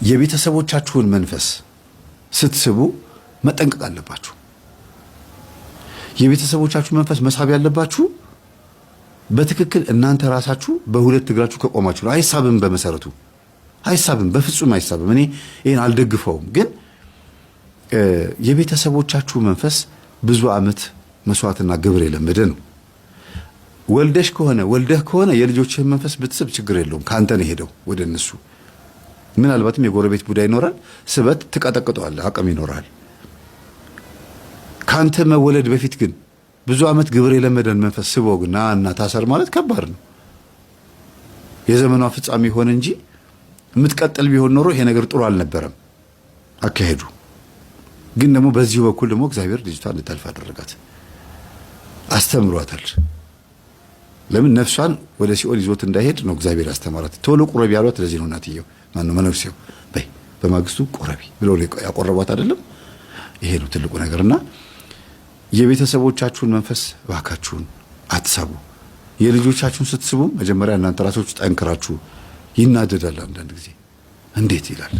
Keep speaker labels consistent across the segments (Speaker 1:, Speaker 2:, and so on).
Speaker 1: የቤተሰቦቻችሁን መንፈስ ስትስቡ መጠንቀቅ አለባችሁ። የቤተሰቦቻችሁ መንፈስ መሳብ ያለባችሁ በትክክል እናንተ ራሳችሁ በሁለት እግራችሁ ከቆማችሁ ነው። አይሳብም፣ በመሰረቱ አይሳብም፣ በፍጹም አይሳብም። እኔ ይሄን አልደግፈውም። ግን የቤተሰቦቻችሁ መንፈስ ብዙ ዓመት መስዋዕትና ግብር የለመደ ነው። ወልደህ ከሆነ የልጆችህን መንፈስ ብትስብ ችግር የለውም። ካንተ ነው ሄደው ወደ እነሱ። ምናልባትም የጎረቤት ቡዳ ይኖራል፣ ስበት ትቀጠቅጠዋለህ፣ አቅም ይኖራል። ካንተ መወለድ በፊት ግን ብዙ ዓመት ግብር የለመደን መንፈስ ስቦ ግን እና ታሰር ማለት ከባድ ነው። የዘመኗ ፍጻሜ ሆነ እንጂ የምትቀጥል ቢሆን ኖሮ ይሄ ነገር ጥሩ አልነበረም አካሄዱ። ግን ደግሞ በዚሁ በኩል ደግሞ እግዚአብሔር ልጅቷን እንድታልፍ አደረጋት፣ አስተምሯታል። ለምን ነፍሷን ወደ ሲኦል ይዞት እንዳይሄድ ነው እግዚአብሔር ያስተማራት። ቶሎ ቁረቢ ያሏት ለዚህ ነው። እናትየው ማነው መነኩሴው በይ በማግስቱ ቁረቢ ብለው ያቆረቧት አይደለም። ይሄ ነው ትልቁ ነገርና የቤተሰቦቻችሁን መንፈስ እባካችሁን አትሳቡ። የልጆቻችሁን ስትስቡ መጀመሪያ እናንተ ራሳችሁ ጠንክራችሁ። ይናደዳል አንዳንድ ጊዜ እንዴት ይላል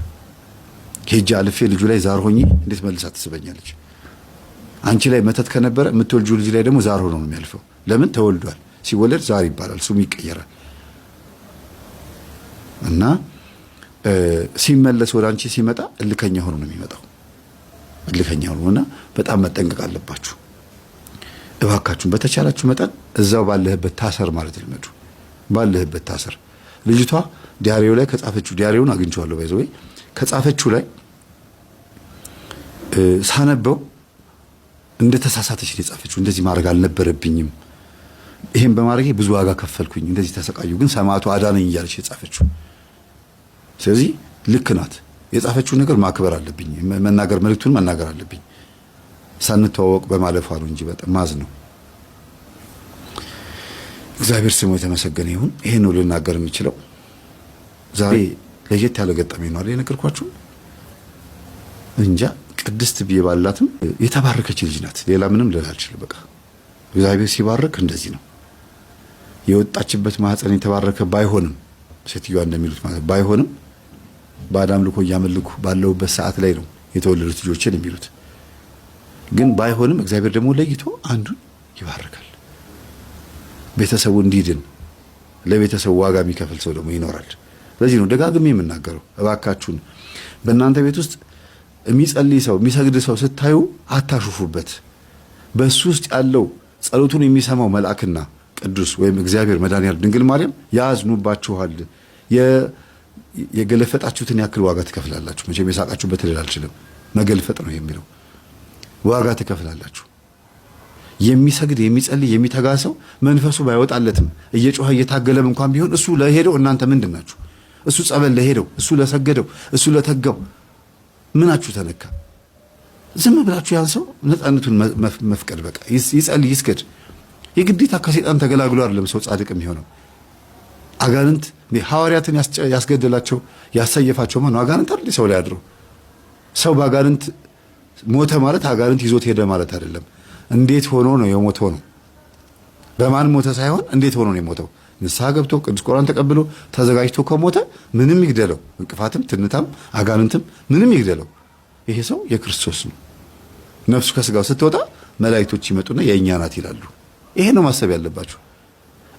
Speaker 1: ሄጄ አልፌ ልጁ ላይ ዛር ሆኜ እንዴት መልሳ ትስበኛለች? አንቺ ላይ መተት ከነበረ የምትወልጁ ልጅ ላይ ደግሞ ዛር ሆኖ ነው የሚያልፈው። ለምን ተወልዷል። ሲወለድ ዛር ይባላል፣ ስሙ ይቀየራል። እና ሲመለስ ወደ አንቺ ሲመጣ እልከኛ ሆኖ ነው የሚመጣው። እልከኛ ሆኖና በጣም መጠንቀቅ አለባችሁ እባካችሁን። በተቻላችሁ መጠን እዛው ባለህበት ታሰር ማለት ልመዱ። ባለህበት ታሰር። ልጅቷ ዲያሪው ላይ ከጻፈችው ዲያሪውን አግኝቼዋለሁ ባይዘው ከጻፈችው ላይ ሳነበው እንደተሳሳተች ነው የጻፈችው። እንደዚህ ማድረግ አልነበረብኝም፣ ይሄን በማድረጌ ብዙ ዋጋ ከፈልኩኝ፣ እንደዚህ ተሰቃዩ፣ ግን ሰማዕቱ አዳነኝ እያለች የጻፈችው። ስለዚህ ልክ ናት። የጻፈችውን ነገር ማክበር አለብኝ፣ መናገር መልእክቱን መናገር አለብኝ። ሳንተዋወቅ በማለፏ ነው እንጂ በጣም ማዝ ነው። እግዚአብሔር ስሙ የተመሰገነ ይሁን። ይሄን ነው ልናገር የምችለው። ዛሬ ለየት ያለ ገጠመኝ ነው የነገርኳችሁ። እንጃ ቅድስት ብዬ ባላትም የተባረከች ልጅ ናት። ሌላ ምንም ልል አልችልም። በቃ እግዚአብሔር ሲባርክ እንደዚህ ነው። የወጣችበት ማህፀን የተባረከ ባይሆንም ሴትዮዋ እንደሚሉት ማለት ባይሆንም በአዳም ልኮ እያመልኩ ባለውበት ሰዓት ላይ ነው የተወለዱት ልጆችን የሚሉት። ግን ባይሆንም እግዚአብሔር ደግሞ ለይቶ አንዱን ይባርካል። ቤተሰቡ እንዲድን ለቤተሰቡ ዋጋ የሚከፍል ሰው ደግሞ ይኖራል። ለዚህ ነው ደጋግሜ የምናገረው፣ እባካችሁን በእናንተ ቤት ውስጥ የሚጸልይ ሰው የሚሰግድ ሰው ስታዩ አታሹፉበት። በሱ ውስጥ ያለው ጸሎቱን የሚሰማው መልአክና ቅዱስ ወይም እግዚአብሔር መድኃኒዓለም ድንግል ማርያም ያዝኑባችኋል። የገለፈጣችሁትን ያክል ዋጋ ትከፍላላችሁ። መቼም የሳቃችሁበት ልል አልችልም። መገልፈጥ ነው የሚለው። ዋጋ ትከፍላላችሁ። የሚሰግድ የሚጸልይ የሚተጋ ሰው መንፈሱ ባይወጣለትም እየጮኸ እየታገለም እንኳን ቢሆን እሱ ለሄደው እናንተ ምንድን ናችሁ? እሱ ጸበል ለሄደው፣ እሱ ለሰገደው፣ እሱ ለተጋው ምናችሁ ተነካ? ዝም ብላችሁ ያን ሰው ነፃነቱን መፍቀድ በቃ ይጸልይ ይስገድ። የግዴታ ከሰይጣን ተገላግሎ አይደለም ሰው ጻድቅ የሚሆነው። አጋንንት ሐዋርያትን ያስገደላቸው ያሰየፋቸው ማን ነው? አጋንንት አይደል ሰው ላይ አድረው። ሰው በአጋንንት ሞተ ማለት አጋንንት ይዞት ሄደ ማለት አይደለም። እንዴት ሆኖ ነው የሞተው ነው። በማን ሞተ ሳይሆን እንዴት ሆኖ ነው የሞተው። ንስሐ ገብቶ ቅዱስ ቁርባን ተቀብሎ ተዘጋጅቶ ከሞተ ምንም ይግደለው፣ እንቅፋትም ትንታም አጋንንትም ምንም ይግደለው፣ ይሄ ሰው የክርስቶስ ነው። ነፍሱ ከስጋው ስትወጣ መላእክቶች ይመጡና የእኛ ናት ይላሉ። ይሄ ነው ማሰብ ያለባችሁ።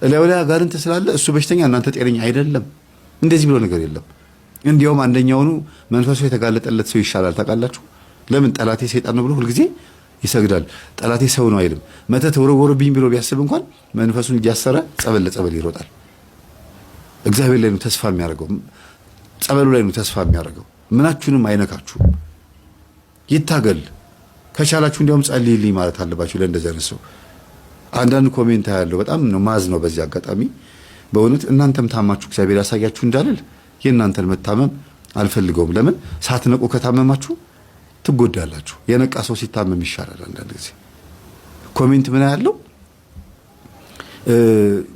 Speaker 1: እላዩ ላይ አጋንንት ስላለ እሱ በሽተኛ እናንተ ጤነኛ አይደለም። እንደዚህ ብሎ ነገር የለም። እንዲያውም አንደኛውኑ መንፈሱ የተጋለጠለት ሰው ይሻላል። ታውቃላችሁ ለምን? ጠላቴ ሰይጣን ነው ብሎ ሁልጊዜ ይሰግዳል። ጠላቴ ሰው ነው አይልም። መተት ወረወረብኝ ብሎ ቢያስብ እንኳን መንፈሱን እያሰረ ጸበል ለጸበል ይሮጣል። እግዚአብሔር ላይ ነው ተስፋ የሚያደርገው፣ ጸበሉ ላይ ነው ተስፋ የሚያደርገው። ምናችሁንም አይነካችሁም። ይታገል። ከቻላችሁ እንዲያውም ጸልይልኝ ማለት አለባችሁ ለእንደዚህ አይነት ሰው። አንዳንድ ኮሜንት ያለው በጣም ነው ማዝ ነው። በዚህ አጋጣሚ በእውነት እናንተም ታማችሁ እግዚአብሔር ያሳያችሁ እንዳልል የእናንተን መታመም አልፈልገውም። ለምን ሳትነቁ ከታመማችሁ ትጎዳላችሁ። የነቃ ሰው ሲታመም ይሻላል። አንዳንድ ጊዜ ኮሜንት ምን ያለው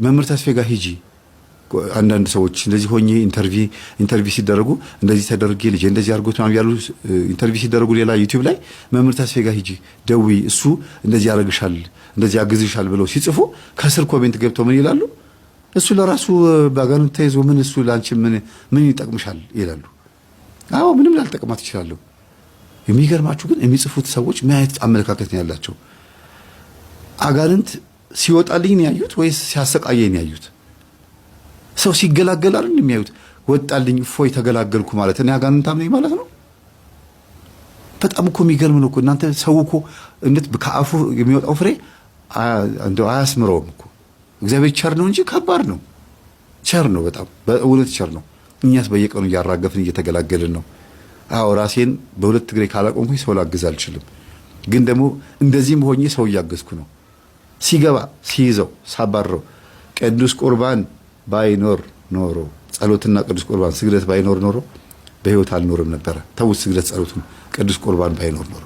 Speaker 1: መምህር ተስፌ ጋር ሂጂ። አንዳንድ ሰዎች እንደዚህ ሆኜ ኢንተርቪው ሲደረጉ እንደዚህ ተደርጌ ልጅ እንደዚህ አድርጎት ነው ያሉ ኢንተርቪው ሲደረጉ ሌላ ዩቲዩብ ላይ መምህር ተስፌ ጋር ሂጂ ደዊ እሱ እንደዚህ ያደርግሻል እንደዚህ ያግዝሻል ብለው ሲጽፉ ከስር ኮሜንት ገብተው ምን ይላሉ? እሱ ለራሱ ባጋንንት ተይዞ ምን እሱ ላንቺ ምን ይጠቅምሻል ይላሉ። አዎ ምንም ላልጠቅማት ይችላል። የሚገርማችሁ ግን የሚጽፉት ሰዎች ምን አይነት አመለካከት ነው ያላቸው? አጋንንት ሲወጣልኝ ነው ያዩት ወይስ ሲያሰቃየኝ ነው ያዩት? ሰው ሲገላገል አይደል የሚያዩት? ወጣልኝ እፎይ ተገላገልኩ ማለት እኔ አጋንንታም ነኝ ማለት ነው። በጣም እኮ የሚገርም ነው እኮ እናንተ። ሰው እኮ እንዴት ከአፉ የሚወጣው ፍሬ እንደው አያስምረውም እኮ። እግዚአብሔር ቸር ነው እንጂ ከባድ ነው። ቸር ነው፣ በጣም በእውነት ቸር ነው። እኛስ በየቀኑ እያራገፍን እየተገላገልን ነው። አዎ ራሴን በሁለት እግሬ ካላቆምኩኝ ሰው ላግዝ አልችልም። ግን ደግሞ እንደዚህም ሆኜ ሰው እያገዝኩ ነው። ሲገባ ሲይዘው ሳባረው ቅዱስ ቁርባን ባይኖር ኖሮ ጸሎትና ቅዱስ ቁርባን ስግደት ባይኖር ኖሮ በህይወት አልኖርም ነበረ። ተውት ስግደት ጸሎቱን፣ ቅዱስ ቁርባን ባይኖር ኖሮ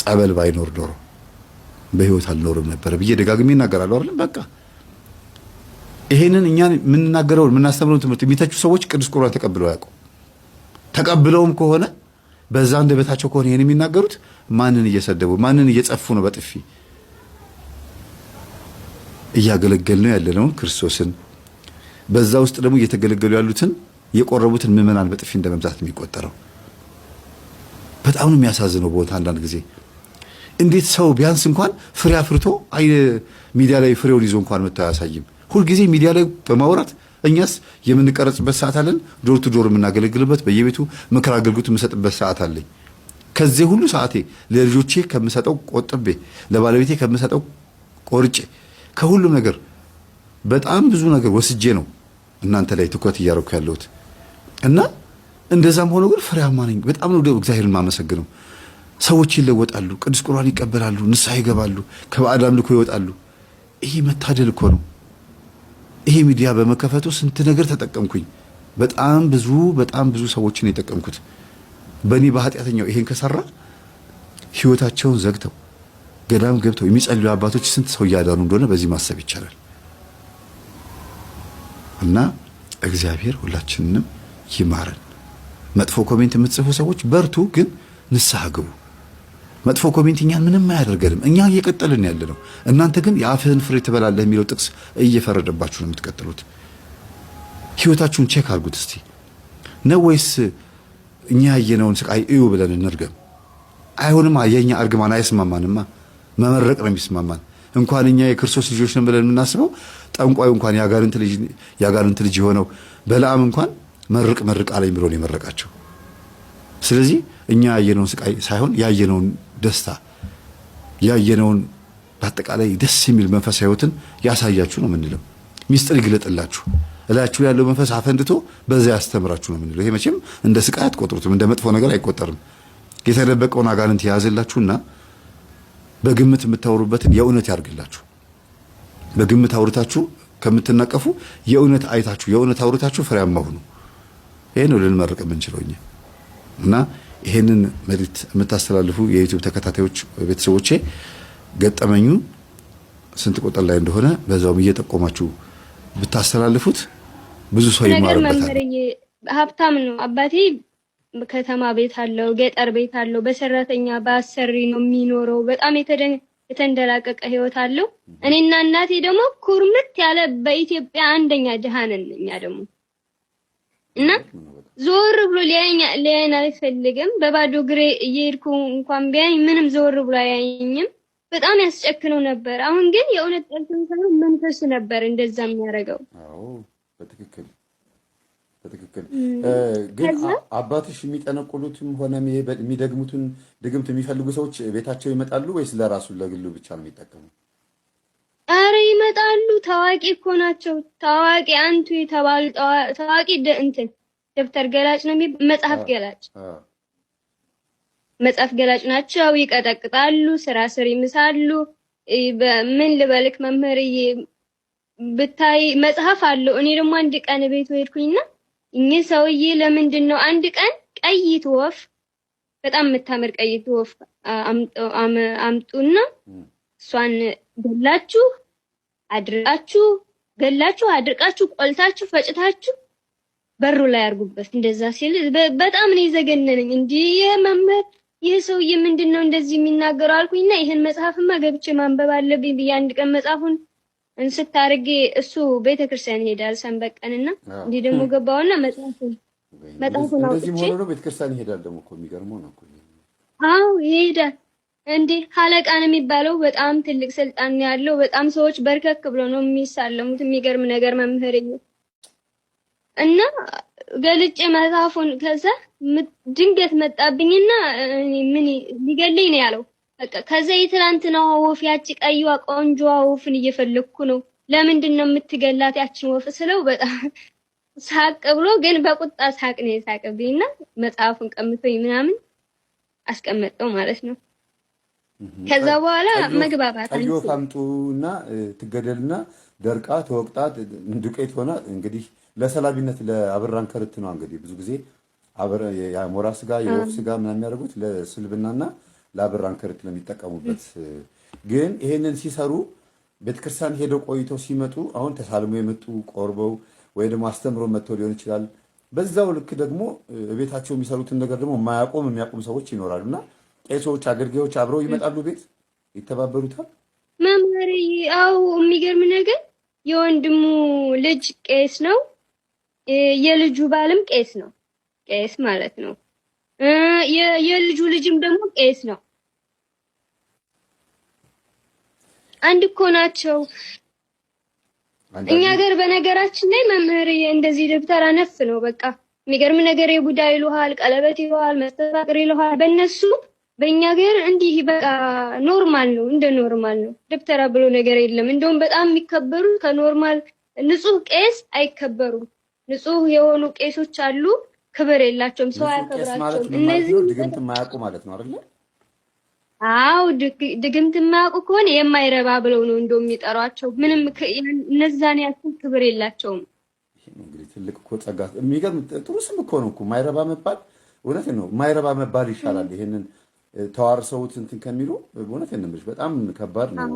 Speaker 1: ጸበል ባይኖር ኖሮ በህይወት አልኖርም ነበረ ብዬ ደጋግሜ እናገራለሁ አይደል? በቃ ይሄንን እኛን የምንናገረው የምናስተምረውን ትምህርት የሚተቹ ሰዎች ቅዱስ ቁርባን ተቀብለው ያውቁ። ተቀብለውም ከሆነ በዛ እንደበታቸው ከሆነ ይሄን የሚናገሩት ማንን እየሰደቡ ማንን እየጸፉ ነው? በጥፊ እያገለገልነው ያለነውን ክርስቶስን፣ በዛ ውስጥ ደግሞ እየተገለገሉ ያሉትን የቆረቡትን ምዕመናን በጥፊ እንደመምታት የሚቆጠረው። በጣም ነው የሚያሳዝነው። ቦታ አንዳንድ ጊዜ እንዴት ሰው ቢያንስ እንኳን ፍሬ አፍርቶ ሚዲያ ላይ ፍሬውን ይዞ እንኳን መጥቶ አያሳይም? ሁልጊዜ ሚዲያ ላይ በማውራት እኛስ የምንቀረጽበት ሰዓት አለን። ዶር ቱ ዶር የምናገለግልበት በየቤቱ ምክር አገልግሎት የምሰጥበት ሰዓት አለኝ። ከዚህ ሁሉ ሰዓቴ ለልጆቼ ከምሰጠው ቆጥቤ ለባለቤቴ ከምሰጠው ቆርጬ ከሁሉም ነገር በጣም ብዙ ነገር ወስጄ ነው እናንተ ላይ ትኩረት እያደረኩ ያለሁት እና እንደዛም ሆኖ ግን ፍሬያማ ነኝ። በጣም ነው እግዚአብሔርን ማመሰግነው። ሰዎች ይለወጣሉ፣ ቅዱስ ቁርባን ይቀበላሉ፣ ንስሐ ይገባሉ፣ ከባዕድ አምልኮ ይወጣሉ። ይሄ መታደል እኮ ነው። ይሄ ሚዲያ በመከፈቱ ስንት ነገር ተጠቀምኩኝ። በጣም ብዙ ሰዎችን የጠቀምኩት በእኔ በኃጢአተኛው ይሄን ከሰራ ህይወታቸውን ዘግተው ገዳም ገብተው የሚጸልዩ አባቶች ስንት ሰው እያዳኑ እንደሆነ በዚህ ማሰብ ይቻላል። እና እግዚአብሔር ሁላችንንም ይማረን። መጥፎ ኮሜንት የምትጽፉ ሰዎች በርቱ፣ ግን ንስሐ ግቡ። መጥፎ ኮሜንት እኛን ምንም አያደርገንም። እኛ እየቀጠልን ያለ ነው። እናንተ ግን የአፍህን ፍሬ ትበላለህ የሚለው ጥቅስ እየፈረደባችሁ ነው የምትቀጥሉት። ህይወታችሁን ቼክ አድርጉት እስቲ። ነው ወይስ እኛ ያየነውን ስቃይ እዩ ብለን እንርገም? አይሆንማ። የኛ እርግማን አይስማማንማ። መመረቅ ነው የሚስማማን። እንኳን እኛ የክርስቶስ ልጆች ነን ብለን የምናስበው ጠንቋዩ እንኳን ያጋንንት ልጅ የሆነው በለዓም እንኳን መርቅ አለኝ ብሎ ነው የመረቃቸው። ስለዚህ እኛ ያየነውን ስቃይ ሳይሆን ያየነውን ደስታ፣ ያየነውን በአጠቃላይ ደስ የሚል መንፈሳዊ ህይወትን ያሳያችሁ ነው የምንለው። ሚስጥር ይግለጥላችሁ፣ እላችሁ ያለው መንፈስ አፈንድቶ በዛ ያስተምራችሁ ነው የምንለው። ይሄ መቼም እንደ ስቃይ አትቆጥሩትም፣ እንደ መጥፎ ነገር አይቆጠርም። የተደበቀውን አጋንንት የያዘላችሁና በግምት የምታወሩበትን የእውነት ያርግላችሁ። በግምት አውርታችሁ ከምትነቀፉ የእውነት አይታችሁ የእውነት አውርታችሁ ፍሬያማ ሁኑ። ይሄ ነው ልንመርቅ የምንችለው እኛ። እና ይሄንን መልእክት የምታስተላልፉ የዩቲዩብ ተከታታዮች ቤተሰቦቼ ገጠመኙ ስንት ቁጥር ላይ እንደሆነ በዛውም እየጠቆማችሁ ብታስተላልፉት ብዙ ሰው ይማርበታል።
Speaker 2: ሀብታም ነው አባቴ። ከተማ ቤት አለው፣ ገጠር ቤት አለው። በሰራተኛ በአሰሪ ነው የሚኖረው። በጣም የተንደላቀቀ ህይወት አለው። እኔና እናቴ ደግሞ ኩርምት ያለ በኢትዮጵያ አንደኛ ድሃ ነን እኛ ደግሞ እና ዞር ብሎ ሊያየን አይፈልግም። በባዶ እግሬ እየሄድኩ እንኳን ቢያኝ ምንም ዞር ብሎ አያየኝም። በጣም ያስጨክነው ነበር። አሁን ግን የእውነት ጠልቶኝ ሳይሆን መንፈሱ ነበር እንደዛ የሚያደርገው።
Speaker 1: አዎ በትክክል ግን አባትሽ የሚጠነቁሉትም ሆነ የሚደግሙትን ድግምት የሚፈልጉ ሰዎች ቤታቸው ይመጣሉ ወይስ ለራሱ ለግሉ ብቻ ነው የሚጠቀሙ?
Speaker 2: አረ ይመጣሉ። ታዋቂ እኮ ናቸው። ታዋቂ አንቱ የተባሉ ታዋቂ እንትን ደብተር ገላጭ ነው መጽሐፍ ገላጭ ናቸው። ይቀጠቅጣሉ፣ ስራ ስር ይምሳሉ። ምን ልበልክ መምህርዬ ብታይ መጽሐፍ አለው። እኔ ደግሞ አንድ ቀን ቤት ሄድኩኝና እኚህ ሰውዬ ለምንድን ነው አንድ ቀን ቀይት ወፍ በጣም የምታምር ቀይት ወፍ አምጡና እሷን ገላችሁ አድርቃችሁ ቆልታችሁ ፈጭታችሁ በሩ ላይ አርጉበት እንደዛ ሲል በጣም ነው የዘገነነኝ። እንዴ መምህር ይህ ሰውዬ ምንድነው እንደዚህ የሚናገረው አልኩኝና ይሄን መጽሐፍማ ገብቼ ማንበብ አለብኝ ብዬ አንድ ቀን መጽሐፉን እንስታርጌ እሱ ቤተክርስቲያን ሄዳል ሰንበት ቀንና እንዴ ደግሞ ገባውና መጽሐፉን መጽሐፉን
Speaker 1: እንደዚህ
Speaker 2: አውጥቼ
Speaker 1: ሆኖ ነው ቤተክርስቲያን ይሄዳል። ደግሞ እኮ የሚገርመው ነው እኮ።
Speaker 2: አዎ ይሄዳል እንዴ። ሀለቃን የሚባለው በጣም ትልቅ ስልጣን ያለው በጣም ሰዎች በርከክ ብሎ ነው የሚሳለሙት። የሚገርም ነገር መምህር እና ገልጬ መጽሐፉን ከዛ ድንገት መጣብኝና ምን ሊገለኝ ነው ያለው። በቃ ከዛ የትላንትናዋ ወፍ ያቺ ቀይዋ ቆንጆዋ ወፍን እየፈለኩ ነው። ለምንድን ነው የምትገላት ያችን ወፍ ስለው በጣም ሳቅ ብሎ ግን በቁጣ ሳቅ ነው የሳቀብኝና መጽሐፉን ቀምቶኝ ምናምን አስቀመጠው ማለት ነው። ከዛ በኋላ መግባባት
Speaker 1: ቀይ ወፍ አምጡና ትገደልና ደርቃ ተወቅጣ ዱቄት ሆና እንግዲህ ለሰላቢነት ለአብራን ከርት ነው እንግዲህ ብዙ ጊዜ የሞራ ስጋ የወፍ ስጋ ምናምን የሚያደርጉት ለስልብናና ለአብራን ከርት ነው የሚጠቀሙበት። ግን ይሄንን ሲሰሩ ቤተክርስቲያን ሄደው ቆይተው ሲመጡ አሁን ተሳልሞ የመጡ ቆርበው ወይ ደግሞ አስተምሮ መጥተው ሊሆን ይችላል። በዛው ልክ ደግሞ ቤታቸው የሚሰሩትን ነገር ደግሞ የሚያቆም ሰዎች ይኖራሉና ቄሶች፣ አገልጋዮች አብረው ይመጣሉ፣ ቤት ይተባበሩታል።
Speaker 2: መምህር አው የሚገርም ነገር የወንድሙ ልጅ ቄስ ነው፣ የልጁ ባልም ቄስ ነው። ቄስ ማለት ነው። የልጁ ልጅም ደግሞ ቄስ ነው። አንድ እኮ ናቸው። እኛ ሀገር በነገራችን ላይ መምህር እንደዚህ ደብተራ ነፍ ነው። በቃ የሚገርም ነገር የቡዳ ይሉሃል፣ ቀለበት ይሉሃል፣ መስተፋቅር ይሉሃል። በእኛ ሀገር እንዲህ በቃ ኖርማል ነው፣ እንደ ኖርማል ነው። ደብተራ ብሎ ነገር የለም። እንደውም በጣም የሚከበሩት ከኖርማል ንጹህ ቄስ አይከበሩም። ንጹህ የሆኑ ቄሶች አሉ፣ ክብር የላቸውም፣ ሰው አያከብራቸውም። እነዚህ
Speaker 1: ድግምት የማያውቁ ማለት ነው አይደል?
Speaker 2: አው ድግምት የማያውቁ ከሆነ የማይረባ ብለው ነው እንደው የሚጠሯቸው። ምንም እነዛን ያክል ክብር የላቸውም።
Speaker 1: እንግዲህ ትልቅ እኮ ጸጋ፣ የሚገርም ጥሩ ስም እኮ ነው እኮ ማይረባ መባል። እውነት ነው፣ ማይረባ መባል ይሻላል። ይሄንን ተዋርሰውት እንትን ከሚሉ እውነት ነው። በጣም ከባድ ነው።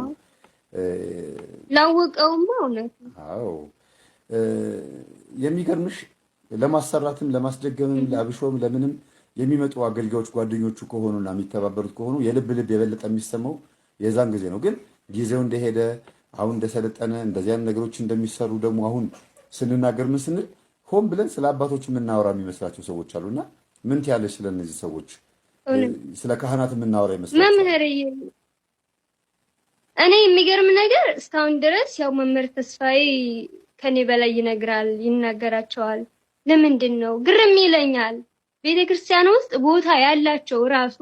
Speaker 2: ላወቀውማ እውነት ነው።
Speaker 1: አዎ የሚገርምሽ ለማሰራትም ለማስደገምም ለአብሾም ለምንም የሚመጡ አገልጋዮች ጓደኞቹ ከሆኑና የሚተባበሩት ከሆኑ የልብ የበለጠ የሚሰማው የዛን ጊዜ ነው። ግን ጊዜው እንደሄደ አሁን እንደሰለጠነ እንደዚያን ነገሮች እንደሚሰሩ ደግሞ አሁን ስንናገር ምን ስንል ሆን ብለን ስለ አባቶች የምናወራ የሚመስላቸው ሰዎች አሉና ምን ትያለሽ ስለ እነዚህ ሰዎች? ስለ ካህናት የምናወራ ይመስላል
Speaker 2: መምህር። እኔ የሚገርም ነገር እስካሁን ድረስ ያው መምህር ተስፋዬ ከኔ በላይ ይናገራቸዋል። ለምንድን ነው ግርም ይለኛል። ቤተክርስቲያን ውስጥ ቦታ ያላቸው ራሱ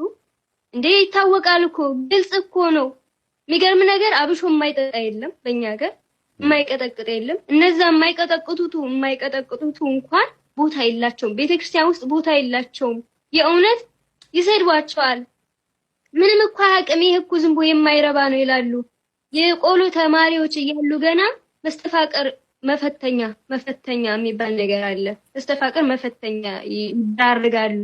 Speaker 2: እንዴ ይታወቃል እኮ ግልጽ እኮ ነው። የሚገርም ነገር አብሾ የማይጠጣ የለም በእኛ ሀገር፣ የማይቀጠቅጥ የለም። እነዛ የማይቀጠቅጡቱ እንኳን ቦታ የላቸውም። ቤተክርስቲያን ውስጥ ቦታ የላቸውም። የእውነት ይሰድቧቸዋል። ምንም እኮ አያውቅም፣ ይሄ እኮ ዝም ብሎ የማይረባ ነው ይላሉ። የቆሎ ተማሪዎች እያሉ ገና መፈተኛ የሚባል ነገር አለ። መስተፋቅር መፈተኛ ይዳርጋሉ።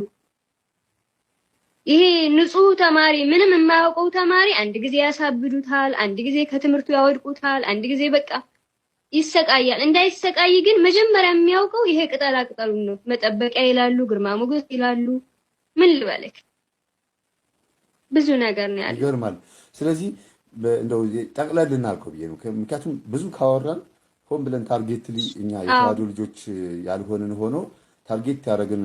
Speaker 2: ይሄ ንጹህ ተማሪ ምንም የማያውቀው ተማሪ አንድ ጊዜ ያሳብዱታል፣ አንድ ጊዜ ከትምህርቱ ያወድቁታል፣ አንድ ጊዜ በቃ ይሰቃያል። እንዳይሰቃይ ግን መጀመሪያ የሚያውቀው ይሄ ቅጠላ ቅጠሉን ነው። መጠበቂያ ይላሉ፣ ግርማ ሞገስ ይላሉ። ምን ልበልክ ብዙ ነገር ነው ያለው።
Speaker 1: ይገርማል። ስለዚህ እንደው ጠቅለል ልናልከው ብዬ ነው። ምክንያቱም ብዙ ካወራን ሆን ብለን ታርጌትሊ እኛ የተዋህዶ ልጆች ያልሆንን ሆኖ ታርጌት ያደረግን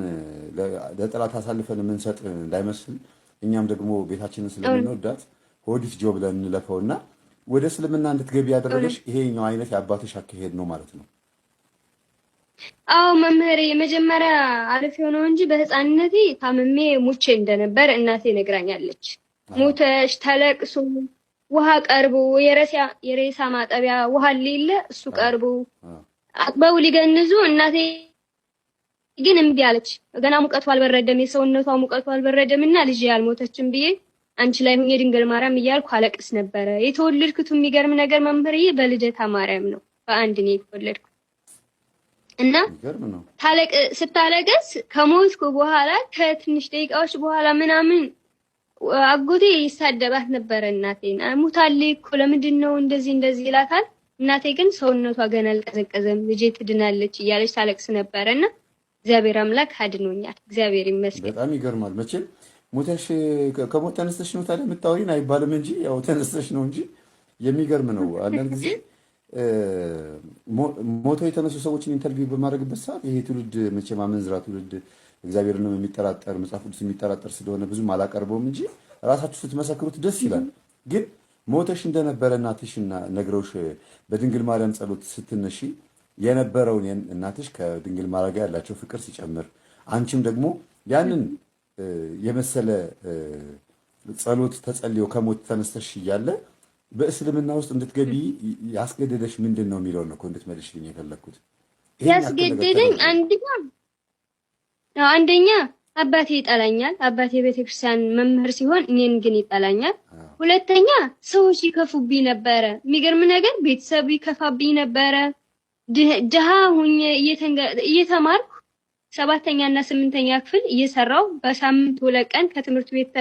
Speaker 1: ለጠላት አሳልፈን የምንሰጥ እንዳይመስል እኛም ደግሞ ቤታችንን ስለምንወዳት ሆዲፍ ጆ ብለን እንለፈውና ወደ እስልምና እንድትገቢ ያደረገሽ ይሄኛው አይነት የአባትሽ አካሄድ ነው ማለት ነው።
Speaker 2: አዎ መምህር፣ የመጀመሪያ አሪፍ የሆነው እንጂ በህፃንነቴ ታምሜ ሙቼ እንደነበር እናቴ ነግራኛለች። ሙተሽ ተለቅሶ ውሃ ቀርቦ የሬሳ ማጠቢያ ውሃ ሊለ እሱ ቀርቦ አጥበው ሊገንዙ እናቴ ግን እምቢ አለች። ገና ሙቀቱ አልበረደም፣ የሰውነቷ ሙቀቱ አልበረደምና ልጅ ያልሞተችም ብዬ አንቺ ላይ ሁኜ ድንግል ማርያም እያልኩ አለቅስ ነበረ። የተወለድኩት የሚገርም ነገር መምህርዬ በልደታ ማርያም ነው። በአንድ ነው የተወለድኩት እና ስታለቅስ ከሞትኩ በኋላ ከትንሽ ደቂቃዎች በኋላ ምናምን አጎቴ ይሳደባት ነበረ እናቴን። ሙታለች እኮ ለምንድን ነው እንደዚህ ይላታል። እናቴ ግን ሰውነቷ ገና አልቀዘቀዘም፣ ልጄ ትድናለች እያለች ታለቅስ ነበረና እግዚአብሔር አምላክ አድኖኛል። እግዚአብሔር ይመስገን።
Speaker 1: በጣም ይገርማል። መቼም ሞተሽ ከሞት ተነስተሽ ነው ታዲያ የምታወሪን አይባልም እንጂ ያው ተነስተሽ ነው እንጂ የሚገርም ነው። አንዳንድ ጊዜ ሞቶ የተነሱ ሰዎችን ኢንተርቪው በማድረግበት ሰዓት ይሄ ትውልድ መቼም አመንዝራ ትውልድ እግዚአብሔርንም የሚጠራጠር መጽሐፍ ቅዱስ የሚጠራጠር ስለሆነ ብዙም አላቀርበውም እንጂ ራሳችሁ ስትመሰክሩት ደስ ይላል። ግን ሞተሽ እንደነበረ እናትሽና ነግረውሽ በድንግል ማርያም ጸሎት ስትነሺ የነበረውን እናትሽ ከድንግል ማርያም ጋር ያላቸው ፍቅር ሲጨምር አንቺም ደግሞ ያንን የመሰለ ጸሎት ተጸልዮ ከሞት ተነስተሽ እያለ በእስልምና ውስጥ እንድትገቢ ያስገደደሽ ምንድን ነው የሚለውን ነው እንድትመልሽልኝ የፈለግኩት።
Speaker 2: ያስገደደኝ አንደኛ አባቴ ይጠላኛል። አባቴ ቤተክርስቲያን መምህር ሲሆን እኔን ግን ይጠላኛል። ሁለተኛ ሰዎች ይከፉብኝ ነበረ። የሚገርም ነገር ቤተሰብ ይከፋብኝ ነበረ። ድሃ ሁኜ እየተማርኩ 7ኛ እና 8ኛ ክፍል እየሰራው በሳምንት 2 ቀን ከትምህርት ቤት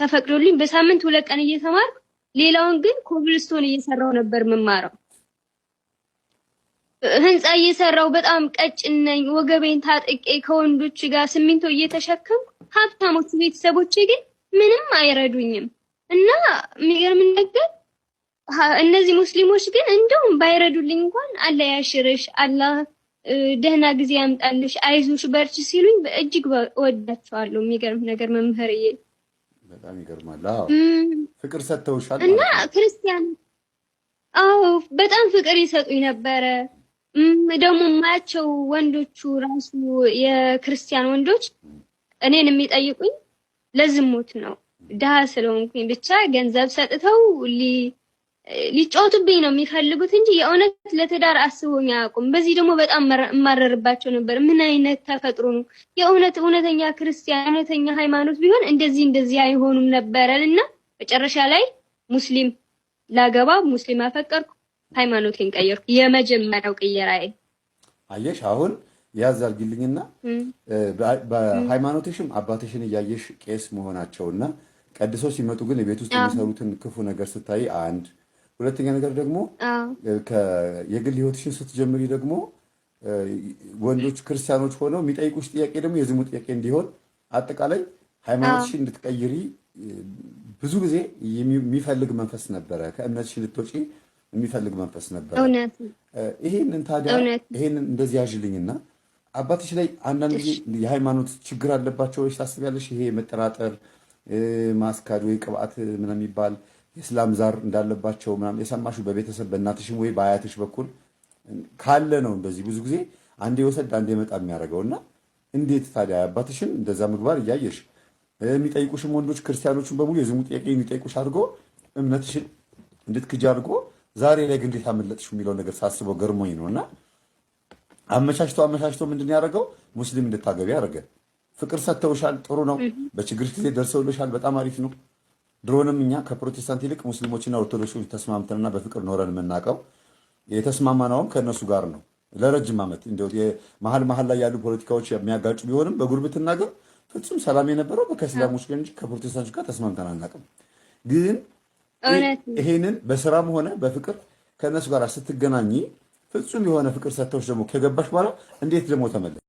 Speaker 2: ተፈቅዶልኝ በሳምንት 2 ቀን እየተማርኩ ሌላውን ግን ኮብልስቶን እየሰራው ነበር መማረው። ህንጻ እየሰራው በጣም ቀጭን ነኝ። ወገቤን ታጥቄ ከወንዶች ጋር ሲሚንቶ እየተሸከምኩ ሀብታሞች ቤተሰቦቼ ግን ምንም አይረዱኝም። እና የሚገርም ነገር እነዚህ ሙስሊሞች ግን እንደውም ባይረዱልኝ እንኳን አላህ ያሽርሽ፣ አላህ ደህና ጊዜ ያምጣልሽ፣ አይዞሽ በርቺ ሲሉኝ በእጅግ ወዳቸዋለሁ። የሚገርም ነገር መምህርዬ
Speaker 1: በጣም ይገርማል። አዎ ፍቅር ሰጥተውሻል
Speaker 2: እና ክርስቲያን አዎ በጣም ፍቅር ይሰጡኝ ነበረ። ደግሞ ማያቸው ወንዶቹ ራሱ የክርስቲያን ወንዶች እኔን የሚጠይቁኝ ለዝሙት ነው። ድሃ ስለሆንኩኝ ብቻ ገንዘብ ሰጥተው ሊጫወቱብኝ ነው የሚፈልጉት እንጂ የእውነት ለትዳር አስቦኝ አያውቁም። በዚህ ደግሞ በጣም ማረርባቸው ነበር። ምን አይነት ተፈጥሮ ነው? እውነተኛ ክርስቲያን እውነተኛ ሃይማኖት ቢሆን እንደዚህ አይሆኑም ነበረና መጨረሻ ላይ ሙስሊም ላገባ ሙስሊም አፈቀርኩ፣ ሃይማኖቴን ቀየርኩ። የመጀመሪያው ቅየራዬ
Speaker 1: አየሽ። አሁን ያዝ አድርጊልኝና በሃይማኖትሽም አባትሽን እያየሽ ቄስ መሆናቸውና ቀድሰው ሲመጡ ግን ቤት ውስጥ የሚሰሩትን ክፉ ነገር ስታይ አንድ፣ ሁለተኛ ነገር ደግሞ የግል ህይወትሽን ስትጀምሪ ደግሞ ወንዶች ክርስቲያኖች ሆነው የሚጠይቁሽ ጥያቄ ደግሞ የዝሙት ጥያቄ እንዲሆን አጠቃላይ ሃይማኖትሽን እንድትቀይሪ ብዙ ብዙ ጊዜ የሚፈልግ መንፈስ ነበረ። ከእምነትሽ ልትወጪ የሚፈልግ መንፈስ ነበረ። ይሄንን ታዲያ ይሄንን እንደዚህ ያዥልኝና አባትሽ ላይ አንዳንድ ጊዜ የሃይማኖት ችግር አለባቸው ወይ ታስቢያለሽ? ይሄ መጠራጠር፣ ማስካድ ወይ ቅብአት ምናምን የሚባል የእስላም ዛር እንዳለባቸው ምናምን የሰማሽው በቤተሰብ በእናትሽም ወይ በአያትሽ በኩል ካለ ነው እንደዚህ ብዙ ጊዜ አንዴ ወሰድ አንዴ መጣ የሚያደርገውና እንዴት ታዲያ አባትሽን እንደዛ ምግባር እያየሽ የሚጠይቁሽም ወንዶች ክርስቲያኖችን በሙሉ የዝሙት ጥያቄ የሚጠይቁሽ አድርጎ እምነትሽን እንድትክጂ አድርጎ ዛሬ ላይ ግን እንዴት አመለጥሽ የሚለው ነገር ሳስበው ገርሞኝ ነውና አመቻችቶ ምንድን ያደረገው ሙስሊም እንድታገቢ ያደረገ። ፍቅር ሰጥተውሻል፣ ጥሩ ነው። በችግር ጊዜ ደርሰውልሻል፣ በጣም አሪፍ ነው። ድሮንም እኛ ከፕሮቴስታንት ይልቅ ሙስሊሞችና ኦርቶዶክሶች ተስማምተንና በፍቅር ኖረን የምናውቀው የተስማማናውም ከእነሱ ጋር ነው ለረጅም ዓመት። እንደው መሀል ላይ ያሉ ፖለቲካዎች የሚያጋጩ ቢሆንም በጉርብትና ግን ፍጹም ሰላም የነበረው ከእስላሞች ጋር እንጂ ከፕሮቴስታንቶች ጋር ተስማምተን አናውቅም። ግን ይሄንን በስራም ሆነ በፍቅር ከእነሱ ጋር ስትገናኝ ፍጹም የሆነ ፍቅር ሰጥተውሽ ደግሞ ከገባሽ በኋላ እንዴት ደግሞ ተመለስ